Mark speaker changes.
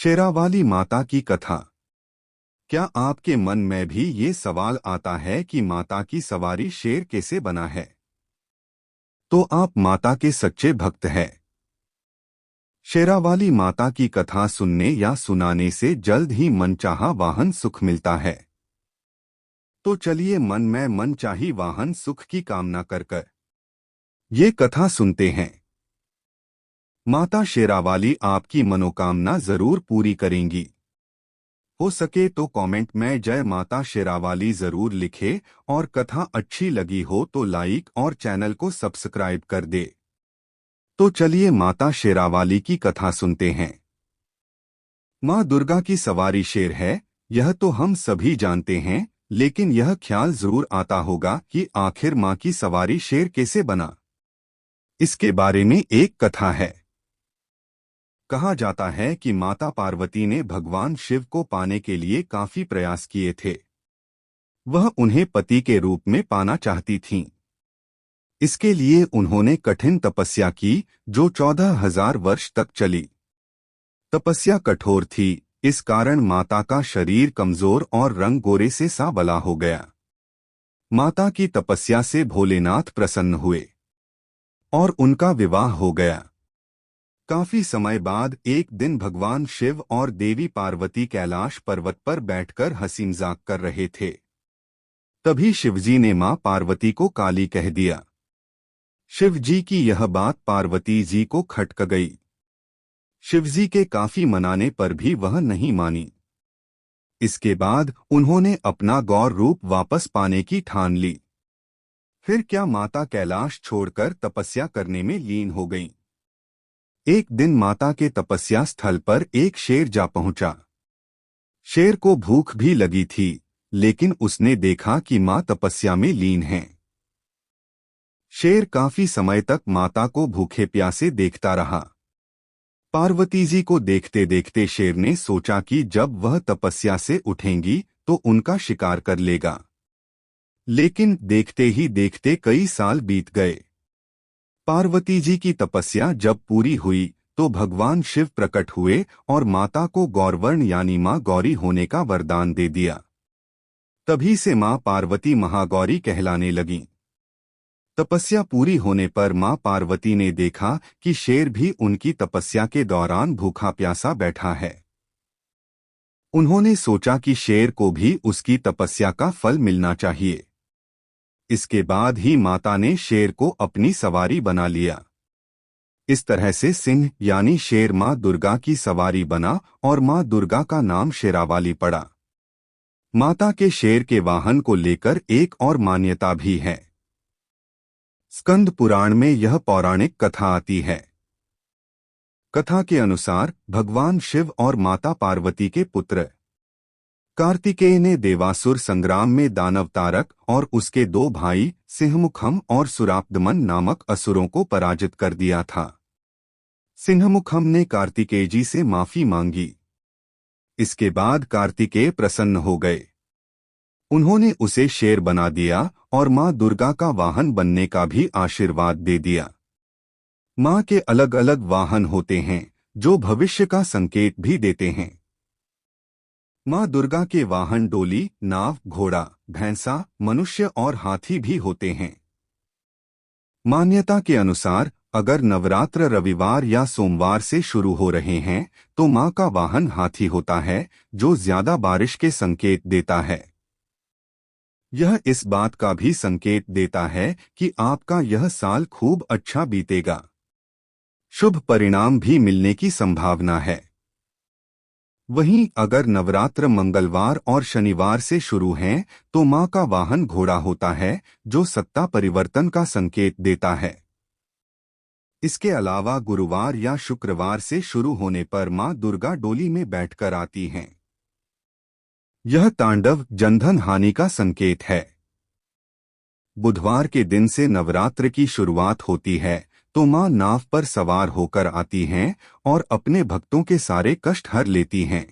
Speaker 1: शेरावाली माता की कथा। क्या आपके मन में भी ये सवाल आता है कि माता की सवारी शेर कैसे बना है? तो आप माता के सच्चे भक्त हैं। शेरावाली माता की कथा सुनने या सुनाने से जल्द ही मनचाहा वाहन सुख मिलता है। तो चलिए मन में मनचाही वाहन सुख की कामना कर ये कथा सुनते हैं। माता शेरावाली आपकी मनोकामना जरूर पूरी करेंगी। हो सके तो कमेंट में जय माता शेरावाली जरूर लिखे और कथा अच्छी लगी हो तो लाइक और चैनल को सब्सक्राइब कर दे। तो चलिए माता शेरावाली की कथा सुनते हैं। माँ दुर्गा की सवारी शेर है, यह तो हम सभी जानते हैं, लेकिन यह ख्याल जरूर आता होगा कि आखिर माँ की सवारी शेर कैसे बना। इसके बारे में एक कथा है। कहा जाता है कि माता पार्वती ने भगवान शिव को पाने के लिए काफी प्रयास किए थे। वह उन्हें पति के रूप में पाना चाहती थीं। इसके लिए उन्होंने कठिन तपस्या की, जो 14,000 वर्ष तक चली। तपस्या कठोर थी, इस कारण माता का शरीर कमजोर और रंग गोरे से सांवला हो गया। माता की तपस्या से भोलेनाथ प्रसन्न हुए और उनका विवाह हो गया। काफी समय बाद एक दिन भगवान शिव और देवी पार्वती कैलाश पर्वत पर बैठकर हंसी मजाक कर रहे थे। तभी शिवजी ने मां पार्वती को काली कह दिया। शिवजी की यह बात पार्वती जी को खटक गई। शिवजी के काफी मनाने पर भी वह नहीं मानी। इसके बाद उन्होंने अपना गौर रूप वापस पाने की ठान ली। फिर क्या माता कैलाश छोड़कर तपस्या करने में लीन हो गईं। एक दिन माता के तपस्या स्थल पर एक शेर जा पहुंचा। शेर को भूख भी लगी थी, लेकिन उसने देखा कि मां तपस्या में लीन है। शेर काफी समय तक माता को भूखे प्यासे देखता रहा। पार्वती जी को देखते देखते शेर ने सोचा कि जब वह तपस्या से उठेंगी तो उनका शिकार कर लेगा। लेकिन देखते ही देखते कई साल बीत गए। पार्वती जी की तपस्या जब पूरी हुई तो भगवान शिव प्रकट हुए और माता को गौरवर्ण यानी मां गौरी होने का वरदान दे दिया। तभी से मां पार्वती महागौरी कहलाने लगीं। तपस्या पूरी होने पर मां पार्वती ने देखा कि शेर भी उनकी तपस्या के दौरान भूखा प्यासा बैठा है। उन्होंने सोचा कि शेर को भी उसकी तपस्या का फल मिलना चाहिए। इसके बाद ही माता ने शेर को अपनी सवारी बना लिया। इस तरह से सिंह यानी शेर मां दुर्गा की सवारी बना और मां दुर्गा का नाम शेरावाली पड़ा। माता के शेर के वाहन को लेकर एक और मान्यता भी है। स्कंद पुराण में यह पौराणिक कथा आती है। कथा के अनुसार भगवान शिव और माता पार्वती के पुत्र कार्तिकेय ने देवासुर संग्राम में दानव तारक और उसके दो भाई सिंहमुखम और सुरापदमन नामक असुरों को पराजित कर दिया था। सिंहमुखम ने कार्तिकेय जी से माफी मांगी। इसके बाद कार्तिकेय प्रसन्न हो गए। उन्होंने उसे शेर बना दिया और मां दुर्गा का वाहन बनने का भी आशीर्वाद दे दिया। मां के अलग अलग वाहन होते हैं जो भविष्य का संकेत भी देते हैं। मां दुर्गा के वाहन डोली, नाव, घोड़ा, भैंसा, मनुष्य और हाथी भी होते हैं। मान्यता के अनुसार अगर नवरात्र रविवार या सोमवार से शुरू हो रहे हैं तो मां का वाहन हाथी होता है, जो ज्यादा बारिश के संकेत देता है। यह इस बात का भी संकेत देता है कि आपका यह साल खूब अच्छा बीतेगा। शुभ परिणाम भी मिलने की संभावना है। वहीं अगर नवरात्र मंगलवार और शनिवार से शुरू हैं तो मां का वाहन घोड़ा होता है, जो सत्ता परिवर्तन का संकेत देता है। इसके अलावा गुरुवार या शुक्रवार से शुरू होने पर मां दुर्गा डोली में बैठकर आती हैं। यह तांडव जनधन हानि का संकेत है। बुधवार के दिन से नवरात्र की शुरुआत होती है तो मां नाव पर सवार होकर आती हैं और अपने भक्तों के सारे कष्ट हर लेती हैं।